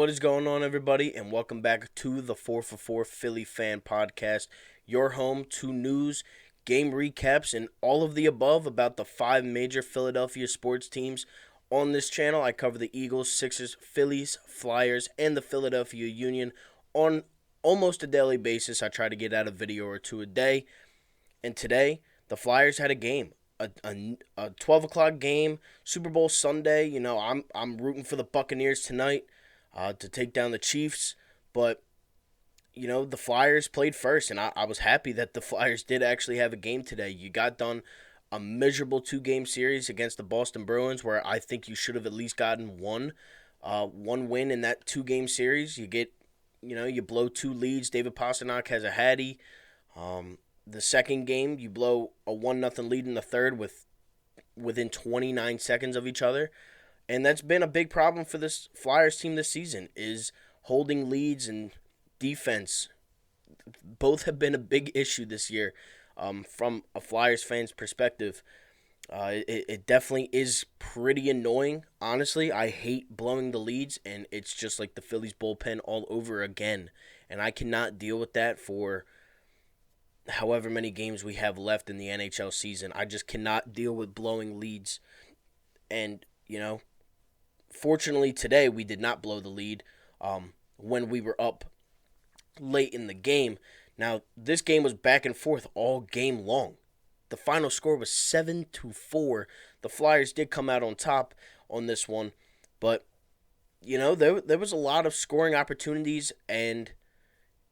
What is going on, everybody, and welcome back to the 4 for 4 Philly Fan Podcast, your home to news, game recaps, and all of the above about the five major Philadelphia sports teams. On this channel, I cover the Eagles, Sixers, Phillies, Flyers, and the Philadelphia Union on almost a daily basis. I try to get out a video or two a day, and today, the Flyers had a game. A 12 o'clock game, Super Bowl Sunday. I'm rooting for the Buccaneers tonight to take down the Chiefs. But, the Flyers played first, and I was happy that the Flyers did actually have a game today. You got done a miserable two-game series against the Boston Bruins, where I think you should have at least gotten one win in that two-game series. You blow two leads. David Pastrnak has a HATTY. The second game, you blow a 1-0 lead in the third within 29 seconds of each other. And that's been a big problem for this Flyers team this season, is holding leads and defense. Both have been a big issue this year from a Flyers fan's perspective. It definitely is pretty annoying. Honestly, I hate blowing the leads, and it's just like the Phillies bullpen all over again. And I cannot deal with that for however many games we have left in the NHL season. I just cannot deal with blowing leads. And, fortunately today we did not blow the lead when we were up late in the game. Now, this game was back and forth all game long. The final score was 7-4. The Flyers did come out on top on this one, but, there was a lot of scoring opportunities, and,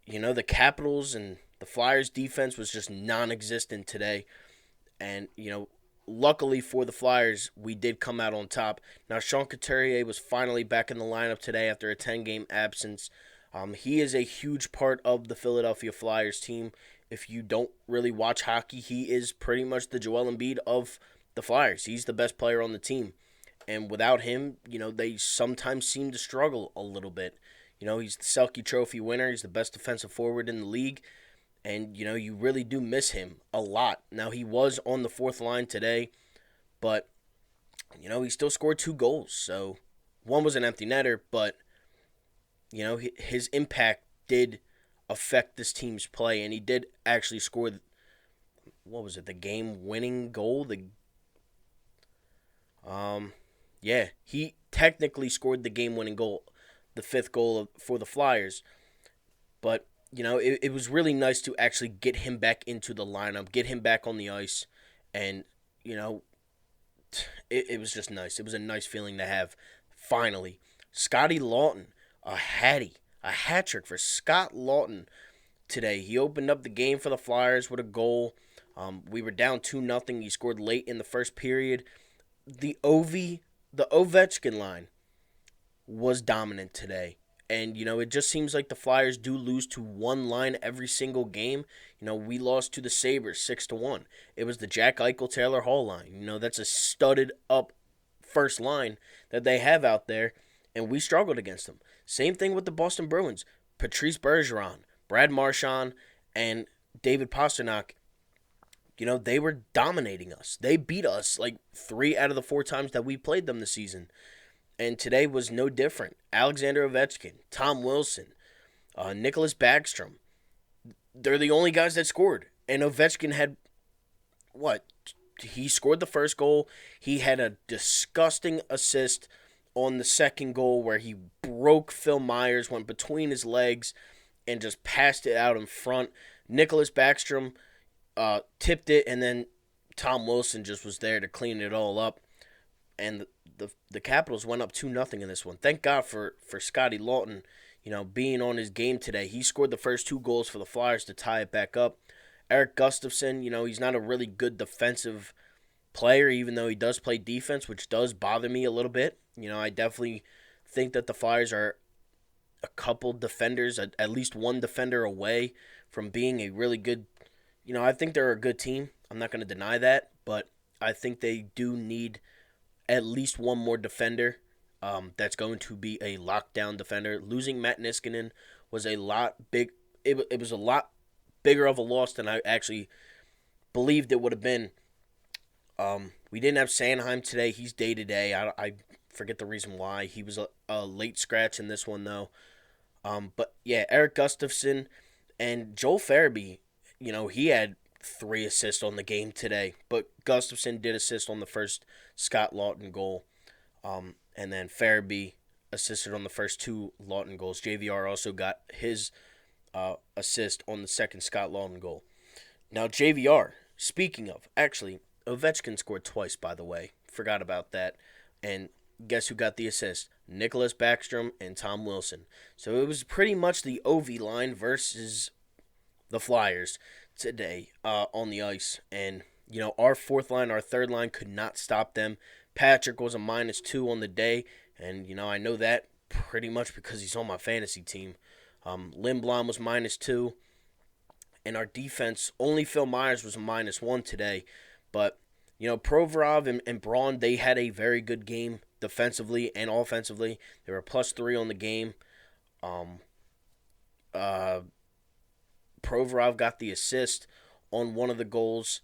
the Capitals and the Flyers defense was just non-existent today. And, luckily for the Flyers, we did come out on top. Now, Sean Couturier was finally back in the lineup today after a 10-game absence. He is a huge part of the Philadelphia Flyers team. If you don't really watch hockey, he is pretty much the Joel Embiid of the Flyers. He's the best player on the team. And without him, they sometimes seem to struggle a little bit. He's the Selke Trophy winner. He's the best defensive forward in the league. And, you really do miss him a lot. Now, he was on the fourth line today, but, he still scored 2 goals. So, one was an empty netter, but, his impact did affect this team's play. And he did actually score, the game-winning goal? He technically scored the game-winning goal, the 5th goal for the Flyers. But, it was really nice to actually get him back into the lineup, get him back on the ice, and, it was just nice. It was a nice feeling to have, finally. Scotty Laughton, a hat trick for Scott Laughton today. He opened up the game for the Flyers with a goal. We were down 2-0. He scored late in the first period. The Ovechkin line was dominant today. And, it just seems like the Flyers do lose to one line every single game. We lost to the Sabres 6-1. It was the Jack Eichel, Taylor Hall line. That's a studded up first line that they have out there, and we struggled against them. Same thing with the Boston Bruins. Patrice Bergeron, Brad Marchand, and David Pastrnak. They were dominating us. They beat us like 3 out of the 4 times that we played them this season. And today was no different. Alexander Ovechkin, Tom Wilson, Nicholas Backstrom. They're the only guys that scored. And Ovechkin had, he scored the first goal. He had a disgusting assist on the second goal where he broke Phil Myers, went between his legs, and just passed it out in front. Nicholas Backstrom tipped it, and then Tom Wilson just was there to clean it all up. And the Capitals went up 2-0 in this one. Thank God for Scotty Laughton, being on his game today. He scored the first 2 goals for the Flyers to tie it back up. Erik Gustafsson, he's not a really good defensive player, even though he does play defense, which does bother me a little bit. I definitely think that the Flyers are a couple defenders, at least one defender away from being a really good, I think they're a good team. I'm not going to deny that, but I think they do need at least one more defender that's going to be a lockdown defender. Losing Matt Niskanen was a lot big. It was a lot bigger of a loss than I actually believed it would have been. We didn't have Sanheim today. He's day-to-day. I Forget the reason why. He was a late scratch in this one, though. But yeah, Eric Gustafson and Joel Farabee, he had 3 assists on the game today, but Gustafson did assist on the first Scott Laughton goal. And then Farabee assisted on the first 2 Laughton goals. JVR also got his assist on the second Scott Laughton goal. Now, JVR, speaking of, actually, Ovechkin scored twice, by the way. Forgot about that. And guess who got the assist? Nicholas Backstrom and Tom Wilson. So it was pretty much the OV line versus the Flyers today on the ice. And, our fourth line, our third line could not stop them. Patrick was a -2 on the day. And, I know that pretty much because he's on my fantasy team. Lindblom was -2. And our defense, only Phil Myers was a -1 today. But, Provorov and Braun, they had a very good game defensively and offensively. They were +3 on the game. Provorov got the assist on one of the goals.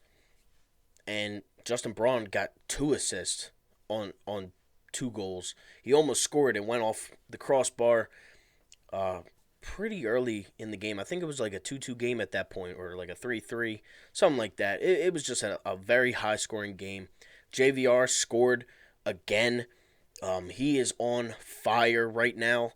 And Justin Braun got 2 assists on 2 goals. He almost scored and went off the crossbar pretty early in the game. I think it was like a 2-2 game at that point, or like a 3-3, something like that. It was just a very high-scoring game. JVR scored again. He is on fire right now,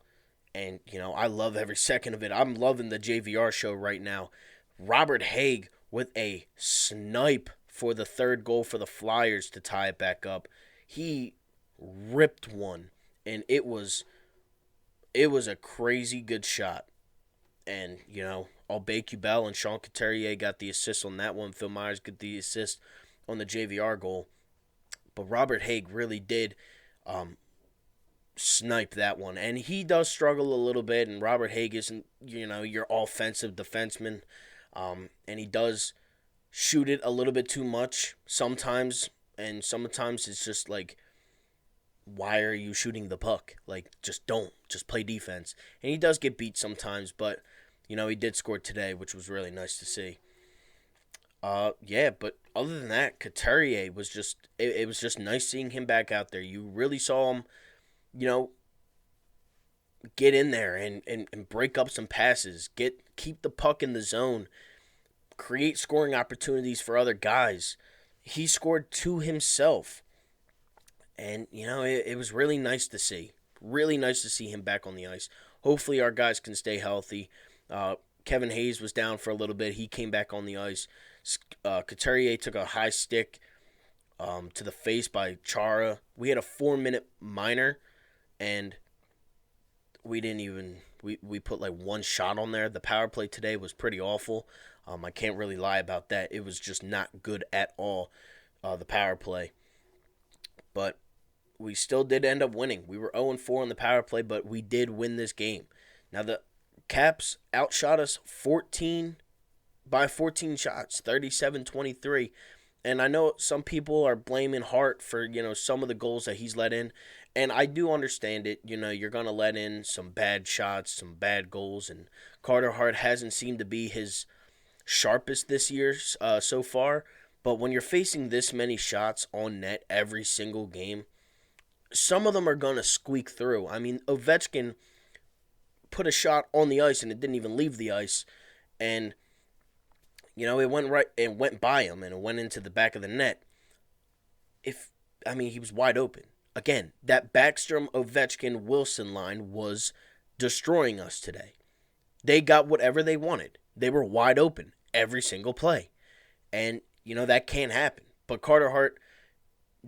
and, I love every second of it. I'm loving the JVR show right now. Robert Hagg with a snipe for the third goal for the Flyers to tie it back up. He ripped one, and it was a crazy good shot. And, Albay Bell and Sean Couturier got the assist on that one. Phil Myers got the assist on the JVR goal. But Robert Hagg really did snipe that one. And he does struggle a little bit, and Robert Hagg isn't, your offensive defenseman. And he does shoot it a little bit too much sometimes. And sometimes it's just like, why are you shooting the puck? Like, just don't. Just play defense. And he does get beat sometimes, but, he did score today, which was really nice to see. But other than that, Couturier was just, it was just nice seeing him back out there. You really saw him, get in there and break up some passes. Keep the puck in the zone. Create scoring opportunities for other guys. He scored 2 himself. And, it was really nice to see. Really nice to see him back on the ice. Hopefully our guys can stay healthy. Kevin Hayes was down for a little bit. He came back on the ice. Couturier took a high stick to the face by Chara. We had a 4-minute minor, and we didn't even... We put like 1 shot on there. The power play today was pretty awful. I can't really lie about that. It was just not good at all, the power play. But we still did end up winning. We were 0-4 on the power play, but we did win this game. Now, the Caps outshot us 14 shots, 37-23. And I know some people are blaming Hart for, some of the goals that he's let in. And I do understand it. You're going to let in some bad shots, some bad goals. And Carter Hart hasn't seemed to be his sharpest this year so far. But when you're facing this many shots on net every single game, some of them are going to squeak through. I mean, Ovechkin put a shot on the ice and it didn't even leave the ice. And, it went by him and it went into the back of the net. He was wide open. Again, that Backstrom, Ovechkin, Wilson line was destroying us today. They got whatever they wanted. They were wide open every single play. And, that can't happen. But Carter Hart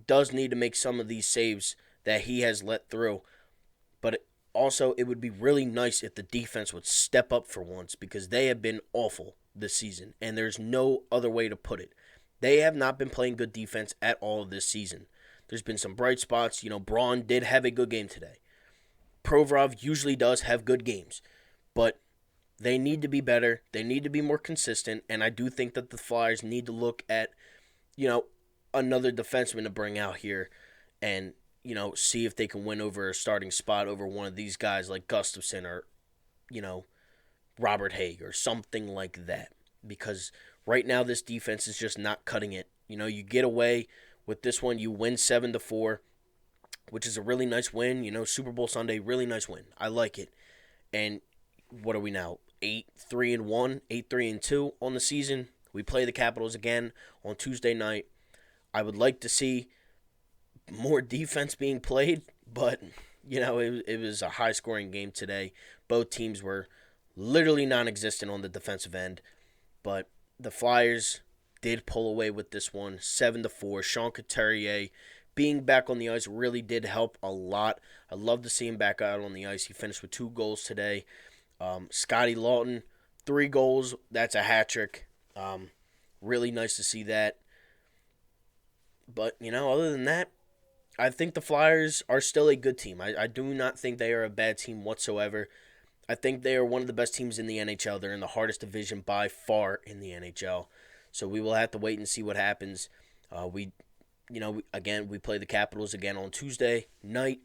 does need to make some of these saves that he has let through. But it would be really nice if the defense would step up for once, because they have been awful this season. And there's no other way to put it. They have not been playing good defense at all this season. There's been some bright spots. Braun did have a good game today. Provorov usually does have good games. But they need to be better. They need to be more consistent. And I do think that the Flyers need to look at, another defenseman to bring out here and, see if they can win over a starting spot over one of these guys like Gustafson or, Robert Hagg or something like that. Because right now this defense is just not cutting it. You get away with this one. You win 7-4. which is a really nice win. Super Bowl Sunday, really nice win. I like it. And what are we now? 8-3-1, 8-3-2 on the season. We play the Capitals again on Tuesday night. I would like to see more defense being played, but it was a high-scoring game today. Both teams were literally non-existent on the defensive end, but the Flyers did pull away with this one, 7-4. Sean Couturier being back on the ice really did help a lot. I love to see him back out on the ice. He finished with 2 goals today. Scotty Laughton, 3 goals. That's a hat trick. Really nice to see that. But, other than that, I think the Flyers are still a good team. I do not think they are a bad team whatsoever. I think they are one of the best teams in the NHL. They're in the hardest division by far in the NHL. So we will have to wait and see what happens. We play the Capitals again on Tuesday night.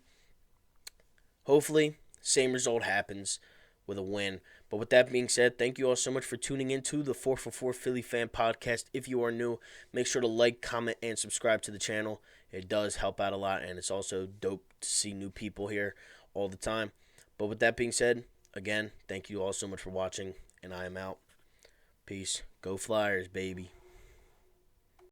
Hopefully, same result happens with a win. But with that being said, thank you all so much for tuning into the 4for4 Philly Fan Podcast. If you are new, make sure to like, comment, and subscribe to the channel. It does help out a lot, and it's also dope to see new people here all the time. But with that being said, again, thank you all so much for watching, and I am out. Peace. Go Flyers, baby.